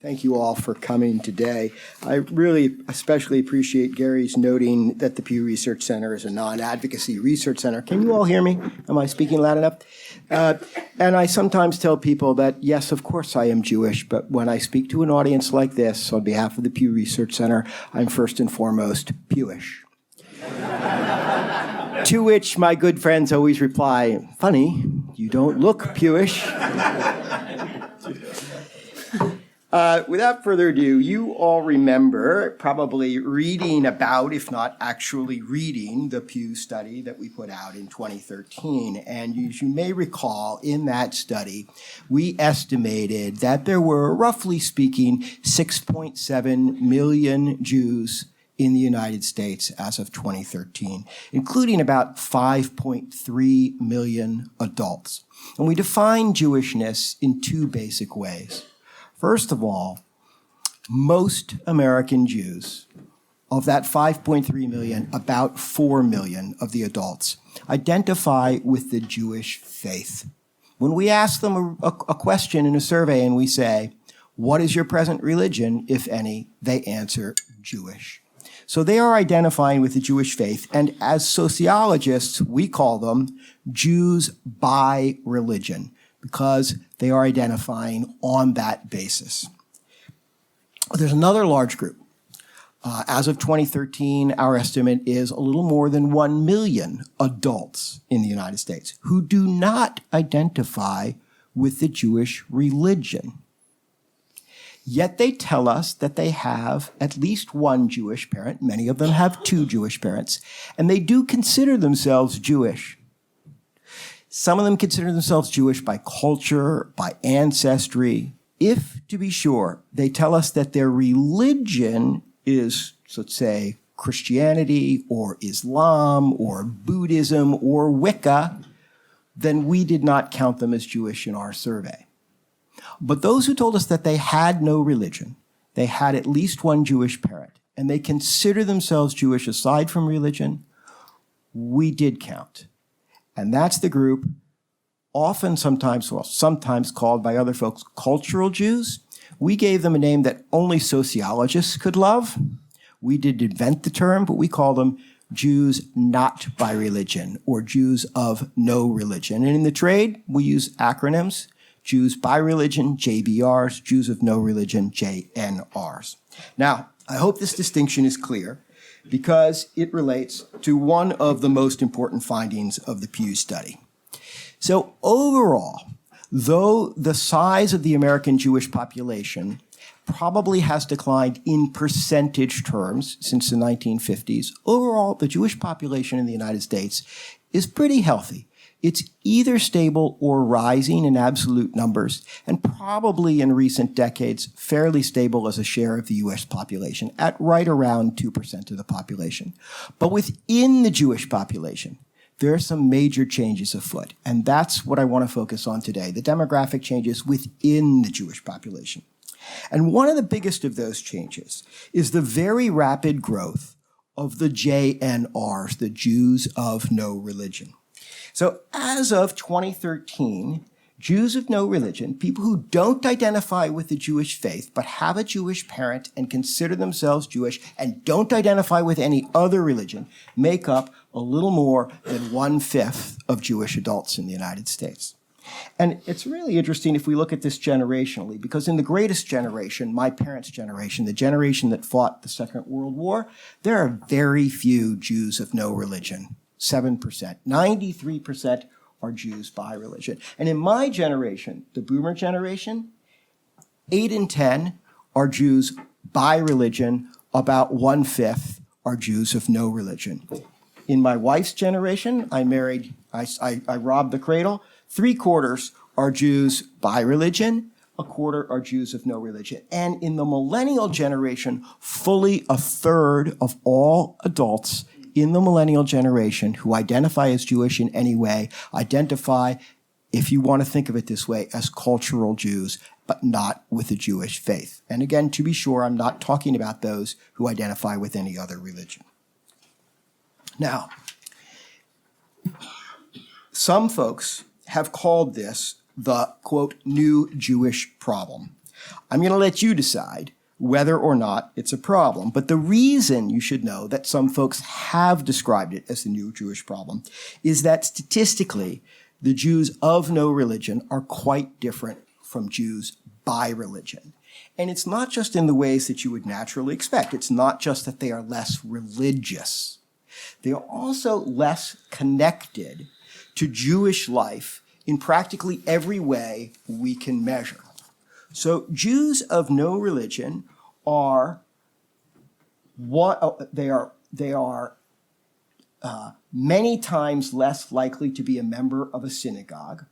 Thank you all for coming today. I really especially appreciate Gary's noting that the Pew Research Center is a non-advocacy research center. Can you all hear me? Am I speaking loud enough? And I sometimes tell people that, yes, of course I am Jewish, but when I speak to an audience like this on behalf of the Pew Research Center, I'm first and foremost Pewish. To which my good friends always reply, funny, you don't look Pewish. Without further ado, you all remember probably reading about, if not actually reading, the Pew study that we put out in 2013. And as you may recall, in that study, we estimated that there were, roughly speaking, 6.7 million Jews in the United States as of 2013, including about 5.3 million adults. And we define Jewishness in two basic ways. First of all, most American Jews, of that 5.3 million, about 4 million of the adults, identify with the Jewish faith. When we ask them a question in a survey and we say, what is your present religion, if any, they answer Jewish. So they are identifying with the Jewish faith, and as sociologists, we call them Jews by religion, because they are identifying on that basis. There's another large group. As of 2013, our estimate is a little more than 1 million adults in the United States who do not identify with the Jewish religion. Yet they tell us that they have at least one Jewish parent. Many of them have two Jewish parents, and they do consider themselves Jewish. Some of them consider themselves Jewish by culture, by ancestry. If, to be sure, they tell us that their religion is, let's say, Christianity or Islam or Buddhism or Wicca, then we did not count them as Jewish in our survey. But those who told us that they had no religion, they had at least one Jewish parent, and they consider themselves Jewish aside from religion, we did count. And that's the group, sometimes called by other folks cultural Jews. We gave them a name that only sociologists could love. We did invent the term, but we call them Jews not by religion, or Jews of no religion. And in the trade, we use acronyms: Jews by religion, JBRs, Jews of no religion, JNRs. Now, I hope this distinction is clear, because it relates to one of the most important findings of the Pew study. So overall, though the size of the American Jewish population probably has declined in percentage terms since the 1950s, overall, the Jewish population in the United States is pretty healthy. It's either stable or rising in absolute numbers, and probably in recent decades fairly stable as a share of the U.S. population at right around 2% of the population. But within the Jewish population, there are some major changes afoot, and that's what I want to focus on today, the demographic changes within the Jewish population. And one of the biggest of those changes is the very rapid growth of the JNRs, the Jews of no religion. So as of 2013, Jews of no religion, people who don't identify with the Jewish faith but have a Jewish parent and consider themselves Jewish and don't identify with any other religion, make up a little more than 1/5 of Jewish adults in the United States. And it's really interesting if we look at this generationally, because in the greatest generation, my parents' generation, the generation that fought the Second World War, there are very few Jews of no religion. 7%. 93% are Jews by religion. And in my generation, the boomer generation, 8 in 10 are Jews by religion, about 1/5 are Jews of no religion. In my wife's generation, I robbed the cradle, 3/4 are Jews by religion, 1/4 are Jews of no religion. And in the millennial generation, fully 1/3 of all adults in the millennial generation who identify as Jewish in any way identify, if you want to think of it this way, as cultural Jews, but not with the Jewish faith. And again, to be sure, I'm not talking about those who identify with any other religion. Now, some folks have called this the, quote, new Jewish problem. I'm going to let you decide whether or not it's a problem. But the reason you should know that some folks have described it as the new Jewish problem is that statistically, the Jews of no religion are quite different from Jews by religion. And it's not just in the ways that you would naturally expect. It's not just that they are less religious. They are also less connected to Jewish life in practically every way we can measure. So Jews of no religion are many times less likely to be a member of a synagogue.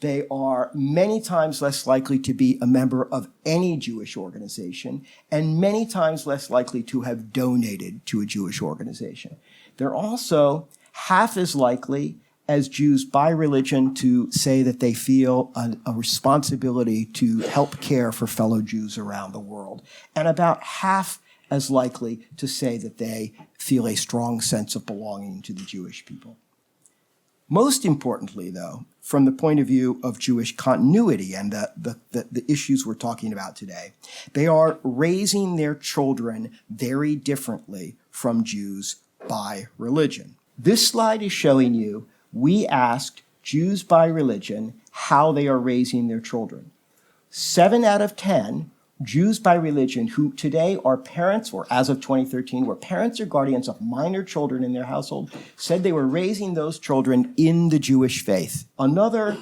They are many times less likely to be a member of any Jewish organization, and many times less likely to have donated to a Jewish organization. They're also half as likely as Jews by religion to say that they feel a responsibility to help care for fellow Jews around the world, and about half as likely to say that they feel a strong sense of belonging to the Jewish people. Most importantly, though, from the point of view of Jewish continuity and the issues we're talking about today, they are raising their children very differently from Jews by religion. This slide is showing you we asked Jews by religion how they are raising their children. 7 out of 10 Jews by religion who today are parents, or as of 2013, were parents or guardians of minor children in their household, said they were raising those children in the Jewish faith. Another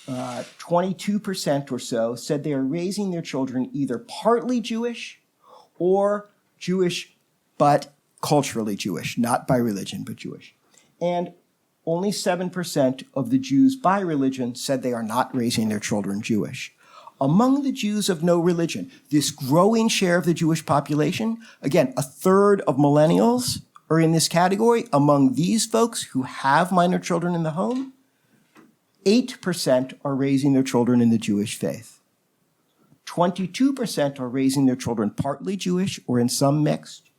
22% or so said they are raising their children either partly Jewish or Jewish but culturally Jewish, not by religion, but Jewish. And only 7% of the Jews by religion said they are not raising their children Jewish. Among the Jews of no religion, this growing share of the Jewish population, again, a third of millennials are in this category. Among these folks who have minor children in the home, 8% are raising their children in the Jewish faith. 22% are raising their children partly Jewish or in some mixed.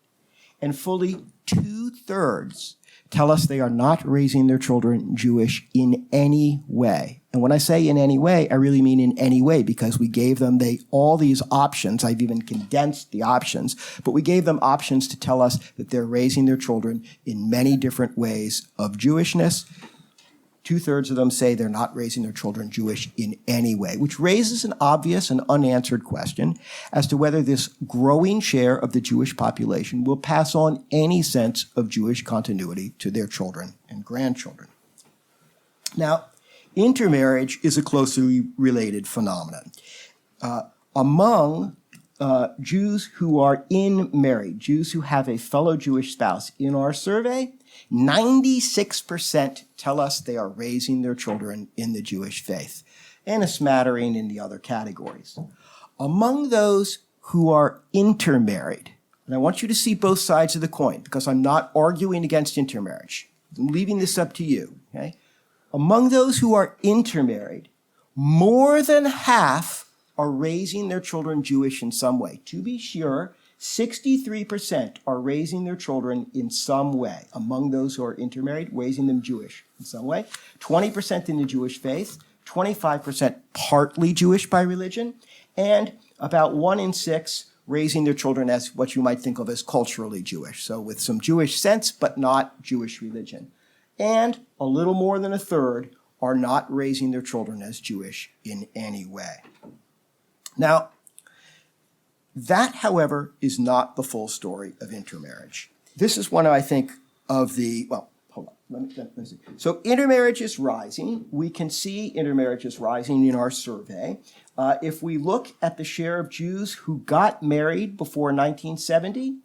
And fully 2/3 tell us they are not raising their children Jewish in any way. And when I say in any way, I really mean in any way, because we gave them all these options. I've even condensed the options, but we gave them options to tell us that they're raising their children in many different ways of Jewishness. 2/3 of them say they're not raising their children Jewish in any way, which raises an obvious and unanswered question as to whether this growing share of the Jewish population will pass on any sense of Jewish continuity to their children and grandchildren. Now, intermarriage is a closely related phenomenon. Among Jews who are in marriage, Jews who have a fellow Jewish spouse, in our survey, 96% tell us they are raising their children in the Jewish faith, and a smattering in the other categories. Among those who are intermarried, and I want you to see both sides of the coin, because I'm not arguing against intermarriage. I'm leaving this up to you, okay? Among those who are intermarried, more than half are raising their children Jewish in some way. To be sure, 63% are raising their children in some way. Among those who are intermarried, raising them Jewish in some way. 20% in the Jewish faith, 25% partly Jewish by religion, and about 1 in 6 raising their children as what you might think of as culturally Jewish, so with some Jewish sense, but not Jewish religion. And a little more than 1/3 are not raising their children as Jewish in any way. Now, that, however, is not the full story of intermarriage. This is one, I think, of the, well, hold on, let me see. So intermarriage is rising. We can see intermarriage is rising in our survey. If we look at the share of Jews who got married before 1970,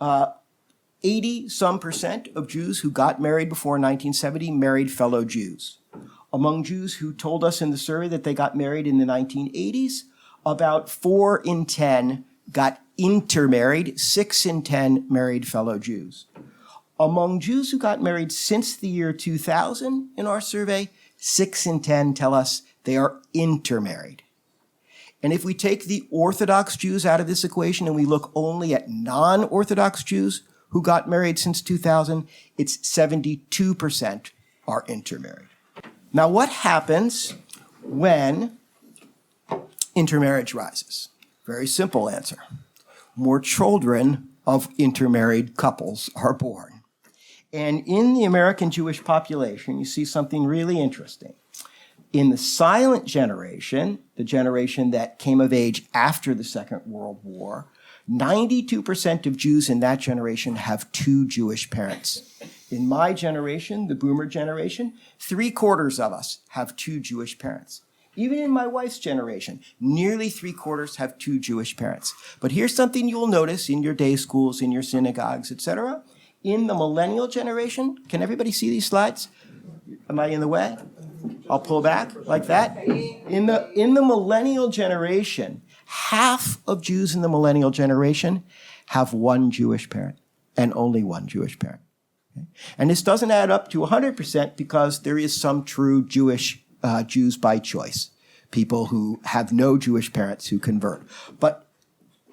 80% of Jews who got married before 1970 married fellow Jews. Among Jews who told us in the survey that they got married in the 1980s, about 4 in 10 got intermarried, 6 in 10 married fellow Jews. Among Jews who got married since the year 2000 in our survey, 6 in 10 tell us they are intermarried. And if we take the Orthodox Jews out of this equation and we look only at non-Orthodox Jews who got married since 2000, it's 72% are intermarried. Now, what happens when intermarriage rises. Very simple answer. More children of intermarried couples are born. And in the American Jewish population, you see something really interesting. In the silent generation, the generation that came of age after the Second World War, 92% of Jews in that generation have two Jewish parents. In my generation, the boomer generation, 3/4 of us have two Jewish parents. Even in my wife's generation, nearly 3/4 have two Jewish parents. But here's something you'll notice in your day schools, in your synagogues, etc. In the millennial generation, can everybody see these slides? Am I in the way? I'll pull back like that. In the millennial generation, half of Jews in the millennial generation have one Jewish parent and only one Jewish parent. Okay? And this doesn't add up to 100% because there is some true Jews by choice, people who have no Jewish parents who convert. But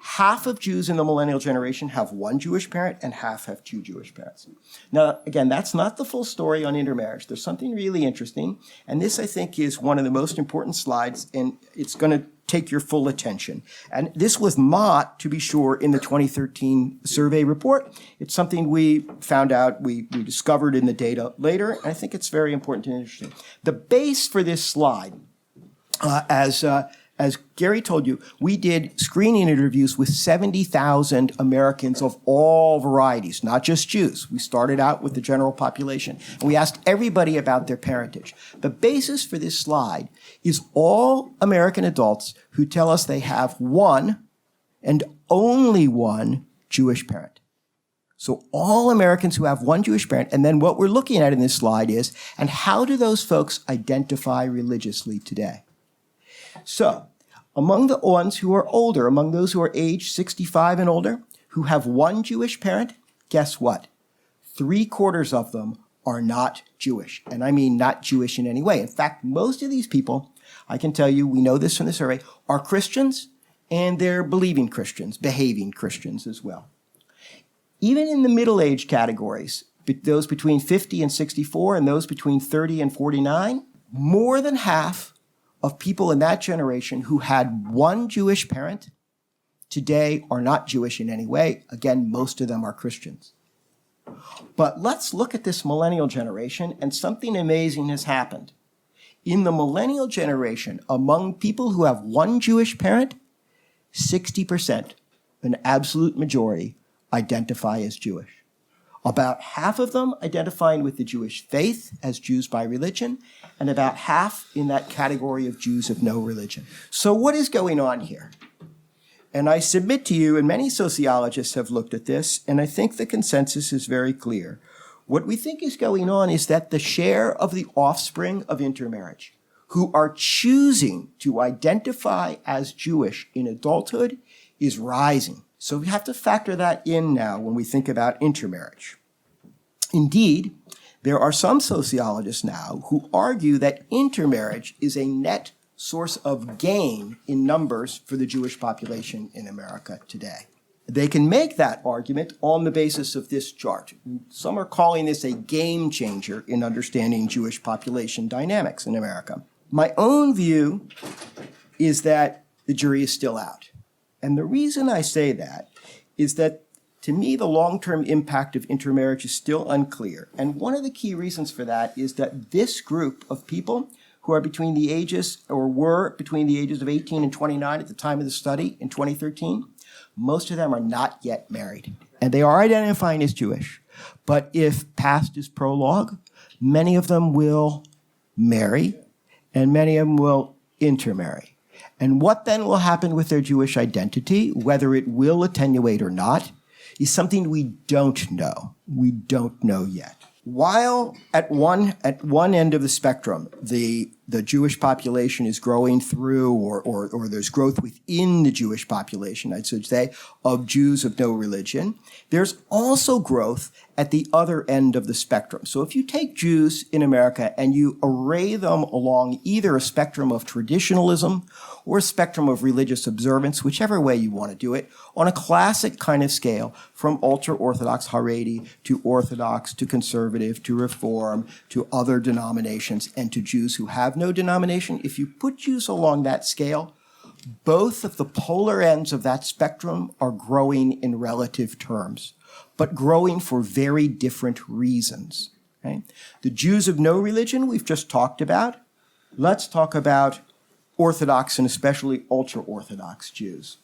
half of Jews in the millennial generation have one Jewish parent and half have two Jewish parents. Now, again, that's not the full story on intermarriage. There's something really interesting, and this, I think, is one of the most important slides, and it's going to take your full attention. And this was not, to be sure, in the 2013 survey report. It's something we found out, we discovered in the data later, and I think it's very important and interesting. The base for this slide, as Gary told you, we did screening interviews with 70,000 Americans of all varieties, not just Jews. We started out with the general population, and we asked everybody about their parentage. The basis for this slide is all American adults who tell us they have one and only one Jewish parent. So all Americans who have one Jewish parent, and then what we're looking at in this slide is, and how do those folks identify religiously today? So, among the ones who are older, among those who are age 65 and older, who have one Jewish parent, guess what? 3/4 of them are not Jewish. And I mean not Jewish in any way. In fact, most of these people, I can tell you, we know this from the survey, are Christians, and they're believing Christians, behaving Christians as well. Even in the middle-age categories, those between 50 and 64 and those between 30 and 49, more than half of people in that generation who had one Jewish parent today are not Jewish in any way. Again, most of them are Christians. But let's look at this millennial generation, and something amazing has happened. In the millennial generation, among people who have one Jewish parent, 60%, an absolute majority, identify as Jewish. About half of them identifying with the Jewish faith as Jews by religion, and about half in that category of Jews of no religion. So what is going on here? And I submit to you, and many sociologists have looked at this, and I think the consensus is very clear. What we think is going on is that the share of the offspring of intermarriage who are choosing to identify as Jewish in adulthood is rising. So we have to factor that in now when we think about intermarriage. Indeed, there are some sociologists now who argue that intermarriage is a net source of gain in numbers for the Jewish population in America today. They can make that argument on the basis of this chart. Some are calling this a game changer in understanding Jewish population dynamics in America. My own view is that the jury is still out. And the reason I say that is that, to me, the long-term impact of intermarriage is still unclear. And one of the key reasons for that is that this group of people who are between the ages, or were between the ages of 18 and 29 at the time of the study in 2013, most of them are not yet married. And they are identifying as Jewish. But if past is prologue, many of them will marry, and many of them will intermarry. And what then will happen with their Jewish identity, whether it will attenuate or not, is something we don't know. We don't know yet. While at one end of the spectrum, the Jewish population is growing through, or there's growth within the Jewish population, I should say, of Jews of no religion, there's also growth at the other end of the spectrum. So if you take Jews in America and you array them along either a spectrum of traditionalism or a spectrum of religious observance, whichever way you want to do it, on a classic kind of scale, from ultra-Orthodox Haredi to Orthodox to Conservative to Reform to other denominations and to Jews who have no denomination, if you put Jews along that scale, Both of the polar ends of that spectrum are growing in relative terms, but growing for very different reasons. Okay? The Jews of no religion we've just talked about. Let's talk about Orthodox and especially ultra-Orthodox Jews.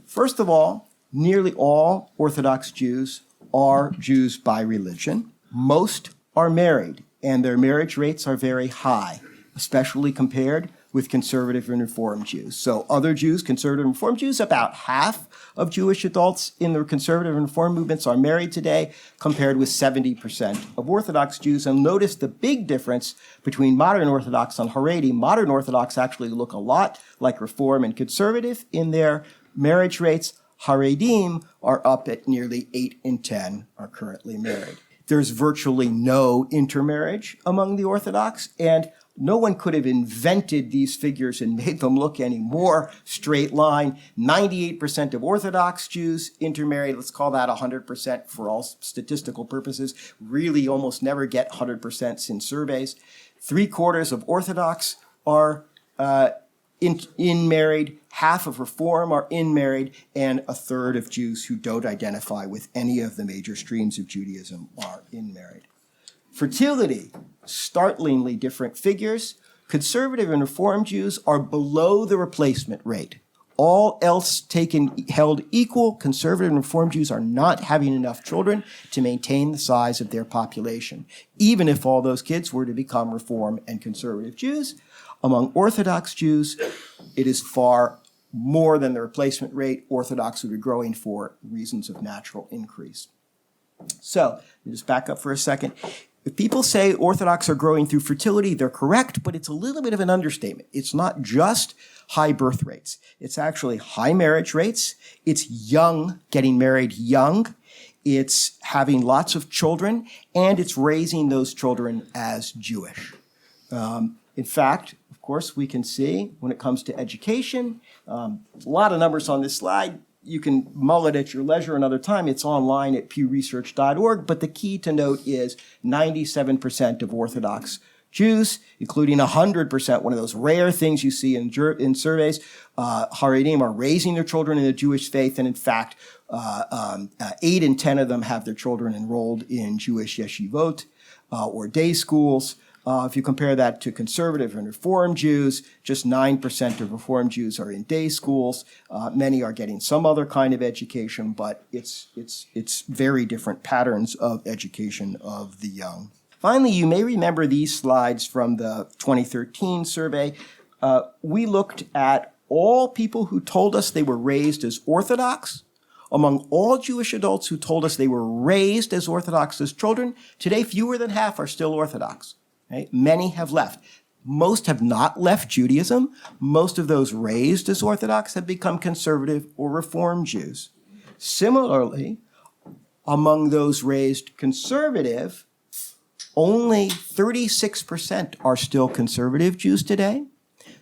First of all, nearly all Orthodox Jews are Jews by religion. Most are married, and their marriage rates are very high, especially compared with conservative and Reform Jews. So other Jews, conservative and Reform Jews, about half of Jewish adults in the conservative and Reform movements are married today, compared with 70% of Orthodox Jews. And notice the big difference between modern Orthodox and Haredi. Modern Orthodox actually look a lot like Reform and conservative in their marriage rates. Haredim are up at nearly 8 in 10 are currently married. There's virtually no intermarriage among the Orthodox, and no one could have invented these figures and made them look any more straight line. 98% of Orthodox Jews intermarry. Let's call that 100% for all statistical purposes. Really almost never get 100% in surveys. 3/4 of Orthodox are in-married. Half of Reform are in-married, and 1/3 of Jews who don't identify with any of the major streams of Judaism are in-married. Fertility, startlingly different figures. Conservative and Reform Jews are below the replacement rate. All else held equal, conservative and Reform Jews are not having enough children to maintain the size of their population, even if all those kids were to become Reform and conservative Jews. Among Orthodox Jews, it is far more than the replacement rate. Orthodox would be growing for reasons of natural increase. So, let me just back up for a second. If people say Orthodox are growing through fertility, they're correct, but it's a little bit of an understatement. It's not just high birth rates. It's actually high marriage rates. It's young, getting married young. It's having lots of children, and it's raising those children as Jewish. In fact, of course, we can see when it comes to education, a lot of numbers on this slide. You can mull it at your leisure another time. It's online at pewresearch.org. But the key to note is 97% of Orthodox Jews, including 100%, one of those rare things you see in surveys, Haredim are raising their children in the Jewish faith. And in fact, 8 in 10 of them have their children enrolled in Jewish yeshivot or day schools. If you compare that to conservative and Reform Jews, just 9% of Reform Jews are in day schools. Many are getting some other kind of education, but it's very different patterns of education of the young. Finally, you may remember these slides from the 2013 survey. We looked at all people who told us they were raised as Orthodox. Among all Jewish adults who told us they were raised as Orthodox as children, today fewer than half are still Orthodox. Right? Many have left. Most have not left Judaism. Most of those raised as Orthodox have become conservative or Reform Jews. Similarly, among those raised conservative, only 36% are still conservative Jews today.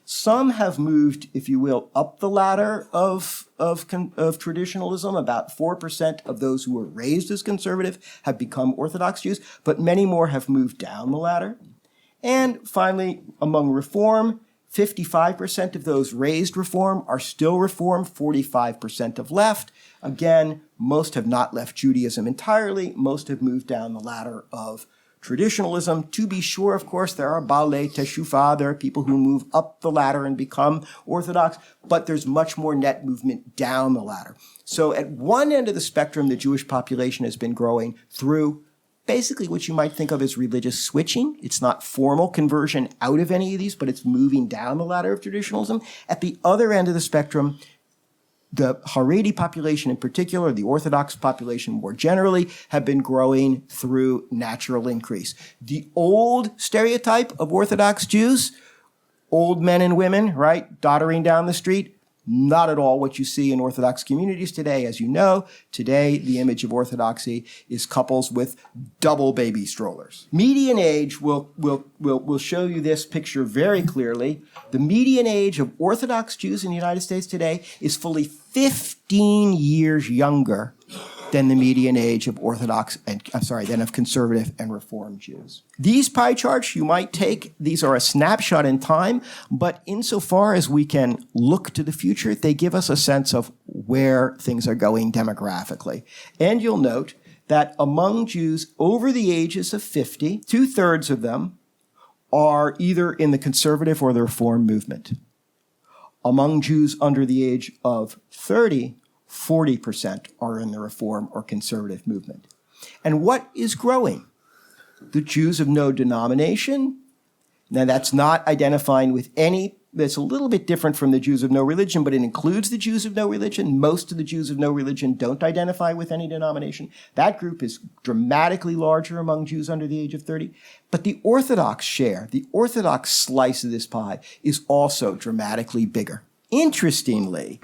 Some have moved, if you will, up the ladder of traditionalism. About 4% of those who were raised as conservative have become Orthodox Jews, but many more have moved down the ladder. And finally, among Reform, 55% of those raised Reform are still Reform, 45% have left. Again, most have not left Judaism entirely. Most have moved down the ladder of traditionalism. To be sure, of course, there are Baalei Teshuvah, there are people who move up the ladder and become Orthodox, but there's much more net movement down the ladder. So at one end of the spectrum, the Jewish population has been growing through basically what you might think of as religious switching. It's not formal conversion out of any of these, but it's moving down the ladder of traditionalism. At the other end of the spectrum, the Haredi population in particular, the Orthodox population more generally, have been growing through natural increase. The old stereotype of Orthodox Jews, old men and women, right, doddering down the street, not at all what you see in Orthodox communities today. As you know, today the image of Orthodoxy is couples with double baby strollers. Median age will show you this picture very clearly. The median age of Orthodox Jews in the United States today is fully 15 years younger than the median age of of conservative and Reform Jews. These pie charts you might take, these are a snapshot in time, but insofar as we can look to the future, they give us a sense of where things are going demographically. And you'll note that among Jews over the ages of 50, 2/3 of them are either in the conservative or the Reform movement. Among Jews under the age of 30, 40% are in the Reform or conservative movement. And what is growing? The Jews of no denomination. Now, that's not identifying with any, that's a little bit different from the Jews of no religion, but it includes the Jews of no religion. Most of the Jews of no religion don't identify with any denomination. That group is dramatically larger among Jews under the age of 30. But the Orthodox share, the Orthodox slice of this pie, is also dramatically bigger. Interestingly,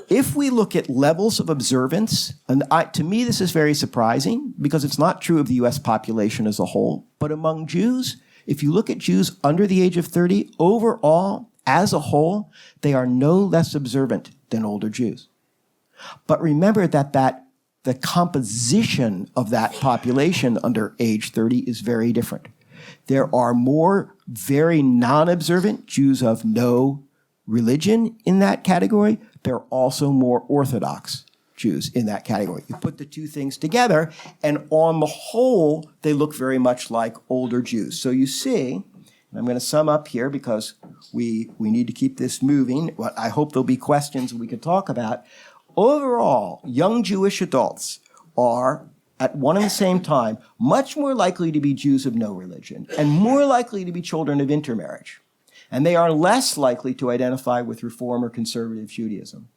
if we look at levels of observance, and to me this is very surprising because it's not true of the US population as a whole, but among Jews, if you look at Jews under the age of 30, overall, as a whole, they are no less observant than older Jews. But remember that the composition of that population under age 30 is very different. There are more very non-observant Jews of no religion in that category. There are also more Orthodox Jews in that category. You put the two things together, and on the whole, they look very much like older Jews. So you see, and I'm going to sum up here because we need to keep this moving. I hope there'll be questions we can talk about. Overall, young Jewish adults are, at one and the same time, much more likely to be Jews of no religion and more likely to be children of intermarriage. And they are less likely to identify with Reform or Conservative Judaism,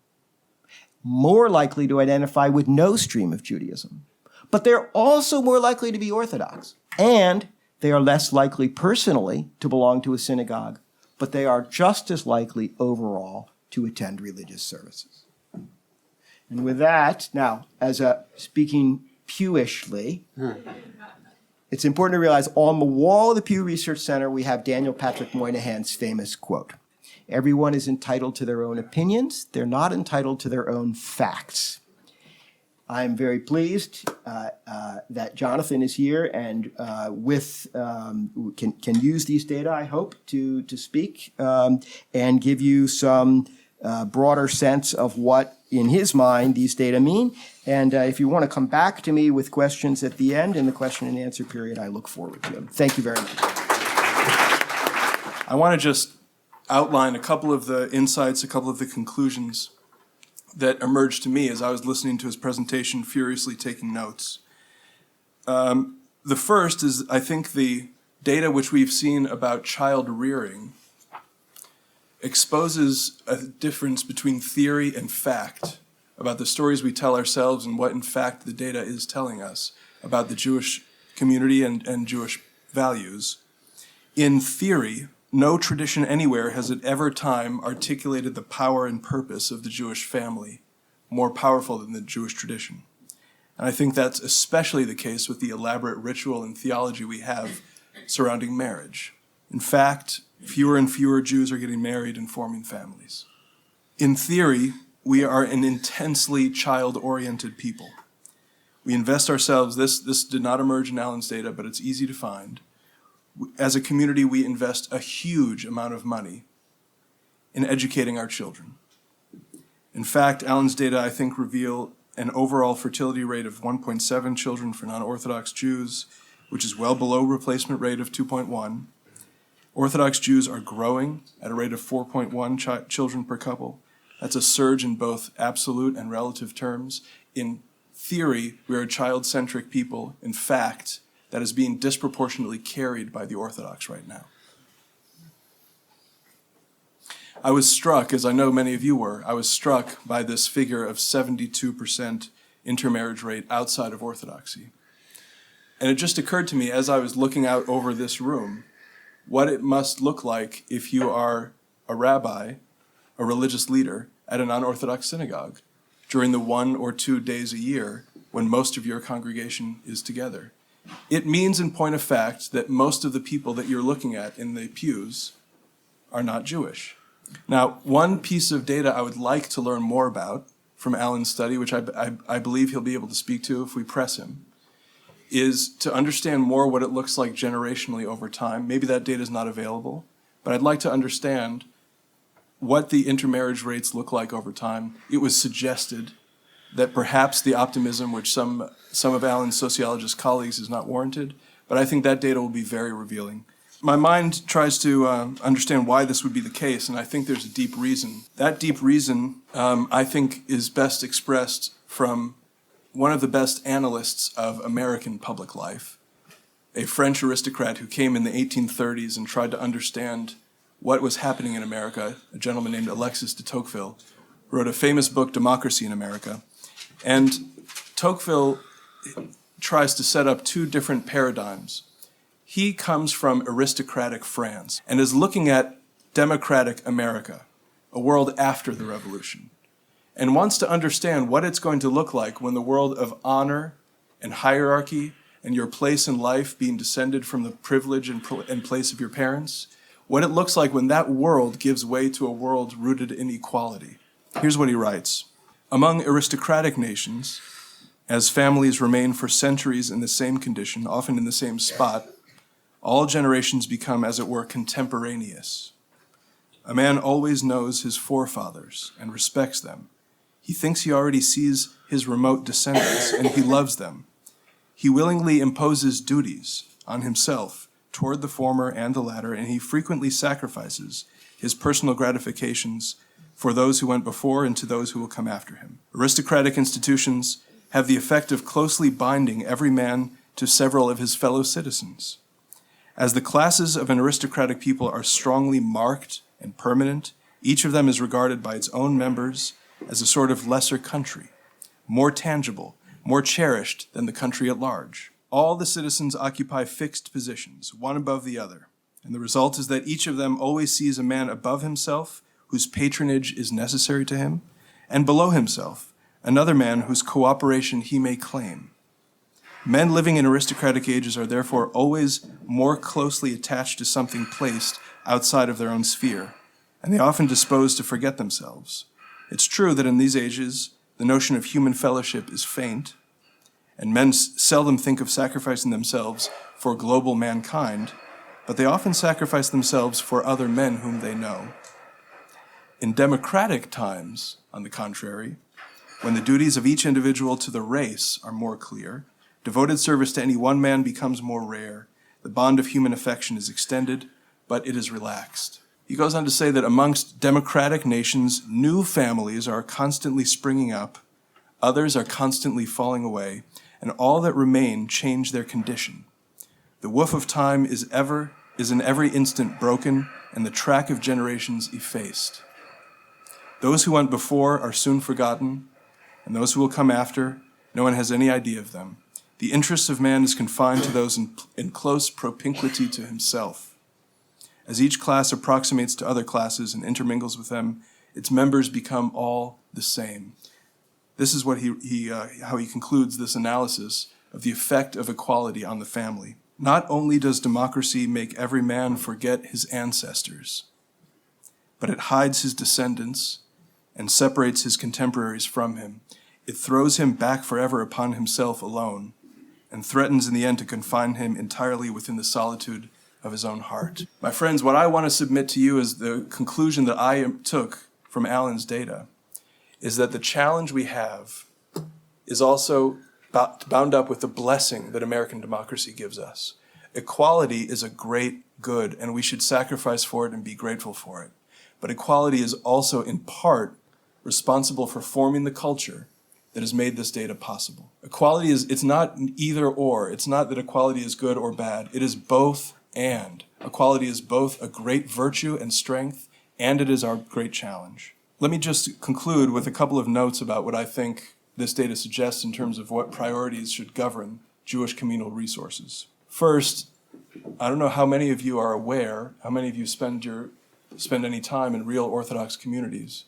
more likely to identify with no stream of Judaism. But they're also more likely to be Orthodox. And they are less likely personally to belong to a synagogue, but they are just as likely overall to attend religious services. And with that, now, speaking Pewishly, it's important to realize on the wall of the Pew Research Center, we have Daniel Patrick Moynihan's famous quote. Everyone is entitled to their own opinions. They're not entitled to their own facts. I'm very pleased that Jonathan is here and can use these data, I hope, to speak and give you some broader sense of what, in his mind, these data mean. And if you want to come back to me with questions at the end in the question and answer period, I look forward to them. Thank you very much. I want to just outline a couple of the insights, a couple of the conclusions that emerged to me as I was listening to his presentation, furiously taking notes. The first is, I think, the data which we've seen about child rearing exposes a difference between theory and fact about the stories we tell ourselves and what, in fact, the data is telling us about the Jewish community and Jewish values. In theory, no tradition anywhere has at ever time articulated the power and purpose of the Jewish family more powerful than the Jewish tradition. And I think that's especially the case with the elaborate ritual and theology we have surrounding marriage. In fact, fewer and fewer Jews are getting married and forming families. In theory, we are an intensely child-oriented people. We invest ourselves, this did not emerge in Alan's data, but it's easy to find. As a community, we invest a huge amount of money in educating our children. In fact, Alan's data, I think, reveal an overall fertility rate of 1.7 children for non-Orthodox Jews, which is well below replacement rate of 2.1. Orthodox Jews are growing at a rate of 4.1 children per couple. That's a surge in both absolute and relative terms. In theory, we are a child-centric people. In fact, that is being disproportionately carried by the Orthodox right now. I was struck, as I know many of you were, I was struck by this figure of 72% intermarriage rate outside of Orthodoxy. And it just occurred to me as I was looking out over this room, what it must look like if you are a rabbi, a religious leader at a non-Orthodox synagogue during the 1 or 2 days a year when most of your congregation is together. It means, in point of fact, that most of the people that you're looking at in the pews are not Jewish. Now, one piece of data I would like to learn more about from Alan's study, which I believe he'll be able to speak to if we press him, is to understand more what it looks like generationally over time. Maybe that data is not available, but I'd like to understand what the intermarriage rates look like over time. It was suggested that perhaps the optimism, which some of Alan's sociologist colleagues is not warranted, but I think that data will be very revealing. My mind tries to understand why this would be the case, and I think there's a deep reason. That deep reason, I think, is best expressed from one of the best analysts of American public life, a French aristocrat who came in the 1830s and tried to understand what was happening in America, a gentleman named Alexis de Tocqueville, wrote a famous book, Democracy in America. And Tocqueville tries to set up two different paradigms. He comes from aristocratic France and is looking at democratic America, a world after the revolution, and wants to understand what it's going to look like when the world of honor and hierarchy and your place in life being descended from the privilege and place of your parents, what it looks like when that world gives way to a world rooted in equality. Here's what he writes. Among aristocratic nations, as families remain for centuries in the same condition, often in the same spot, all generations become, as it were, contemporaneous. A man always knows his forefathers and respects them. He thinks he already sees his remote descendants, and he loves them. He willingly imposes duties on himself toward the former and the latter, and he frequently sacrifices his personal gratifications for those who went before and to those who will come after him. Aristocratic institutions have the effect of closely binding every man to several of his fellow citizens. As the classes of an aristocratic people are strongly marked and permanent, each of them is regarded by its own members as a sort of lesser country, more tangible, more cherished than the country at large. All the citizens occupy fixed positions, one above the other, and the result is that each of them always sees a man above himself whose patronage is necessary to him, and below himself, another man whose cooperation he may claim. Men living in aristocratic ages are therefore always more closely attached to something placed outside of their own sphere, and they often disposed to forget themselves. It's true that in these ages, the notion of human fellowship is faint, and men seldom think of sacrificing themselves for global mankind, but they often sacrifice themselves for other men whom they know. In democratic times, on the contrary, when the duties of each individual to the race are more clear, devoted service to any one man becomes more rare, the bond of human affection is extended, but it is relaxed. He goes on to say that amongst democratic nations, new families are constantly springing up, others are constantly falling away, and all that remain change their condition. The woof of time is in every instant broken, and the track of generations effaced. Those who went before are soon forgotten, and those who will come after, no one has any idea of them. The interest of man is confined to those in close propinquity to himself. As each class approximates to other classes and intermingles with them, its members become all the same. This is what how he concludes this analysis of the effect of equality on the family. Not only does democracy make every man forget his ancestors, but it hides his descendants and separates his contemporaries from him. It throws him back forever upon himself alone and threatens in the end to confine him entirely within the solitude of his own heart. My friends, what I want to submit to you is the conclusion that I took from Alan's data, is that the challenge we have is also bound up with the blessing that American democracy gives us. Equality is a great good, and we should sacrifice for it and be grateful for it. But equality is also, in part, responsible for forming the culture that has made this data possible. Equality it's not either or. It's not that equality is good or bad. It is both and. Equality is both a great virtue and strength, and it is our great challenge. Let me just conclude with a couple of notes about what I think this data suggests in terms of what priorities should govern Jewish communal resources. First, I don't know how many of you are aware, how many of you spend any time in real Orthodox communities,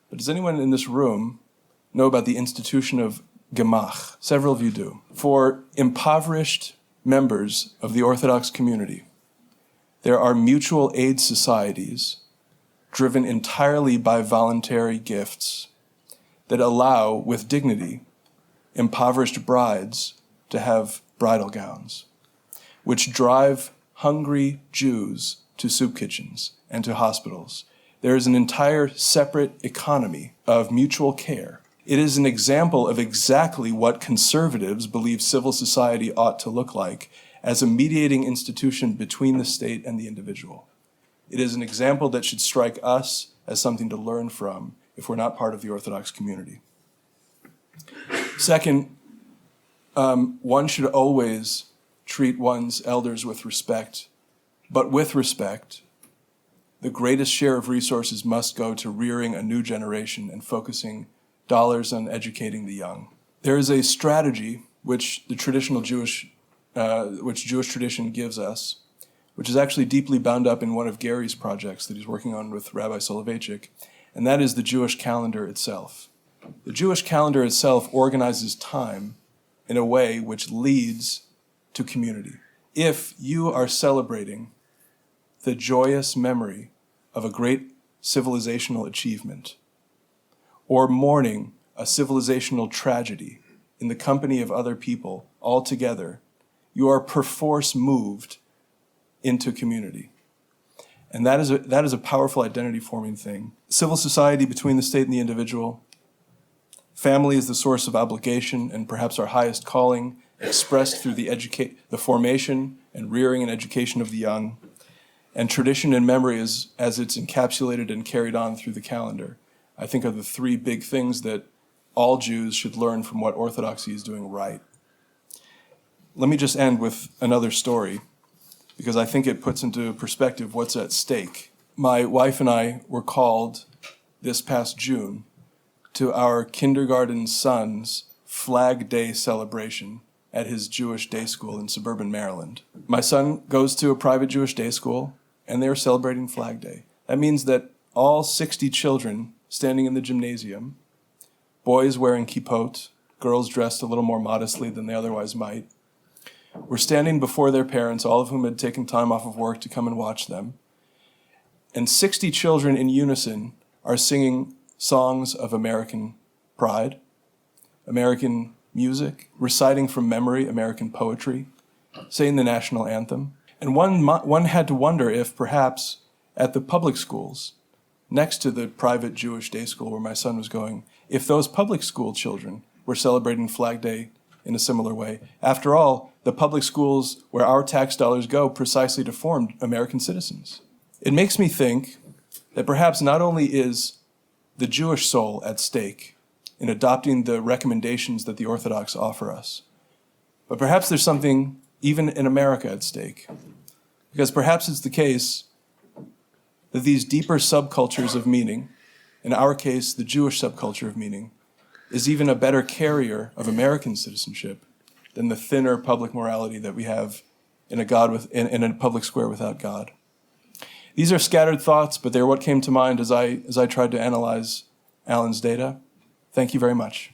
but does anyone in this room know about the institution of Gemach? Several of you do. For impoverished members of the Orthodox community, there are mutual aid societies driven entirely by voluntary gifts that allow, with dignity, impoverished brides to have bridal gowns, which drive hungry Jews to soup kitchens and to hospitals. There is an entire separate economy of mutual care. It is an example of exactly what conservatives believe civil society ought to look like as a mediating institution between the state and the individual. It is an example that should strike us as something to learn from if we're not part of the Orthodox community. Second, one should always treat one's elders with respect, but with respect, the greatest share of resources must go to rearing a new generation and focusing dollars on educating the young. There is a strategy which the traditional Jewish tradition gives us, which is actually deeply bound up in one of Gary's projects that he's working on with Rabbi Soloveitchik, and that is the Jewish calendar itself. The Jewish calendar itself organizes time in a way which leads to community. If you are celebrating the joyous memory of a great civilizational achievement, or mourning a civilizational tragedy in the company of other people all together, you are perforce moved into community. And that is a powerful identity-forming thing. Civil society between the state and the individual. Family is the source of obligation and perhaps our highest calling, expressed through the formation and rearing and education of the young. And tradition and memory as it's encapsulated and carried on through the calendar, I think are the three big things that all Jews should learn from what Orthodoxy is doing right. Let me just end with another story, because I think it puts into perspective what's at stake. My wife and I were called this past June to our kindergarten son's Flag Day celebration at his Jewish day school in suburban Maryland. My son goes to a private Jewish day school, and they're celebrating Flag Day. That means that all 60 children standing in the gymnasium, boys wearing kippot, girls dressed a little more modestly than they otherwise might, were standing before their parents, all of whom had taken time off of work to come and watch them. And 60 children in unison are singing songs of American pride, American music, reciting from memory American poetry, saying the national anthem. And one had to wonder if perhaps at the public schools, next to the private Jewish day school where my son was going, if those public school children were celebrating Flag Day in a similar way. After all, the public schools where our tax dollars go precisely to form American citizens. It makes me think that perhaps not only is the Jewish soul at stake in adopting the recommendations that the Orthodox offer us, but perhaps there's something even in America at stake. Because perhaps it's the case that these deeper subcultures of meaning, in our case, the Jewish subculture of meaning, is even a better carrier of American citizenship than the thinner public morality that we have in a public square without God. These are scattered thoughts, but they're what came to mind as I tried to analyze Alan's data. Thank you very much.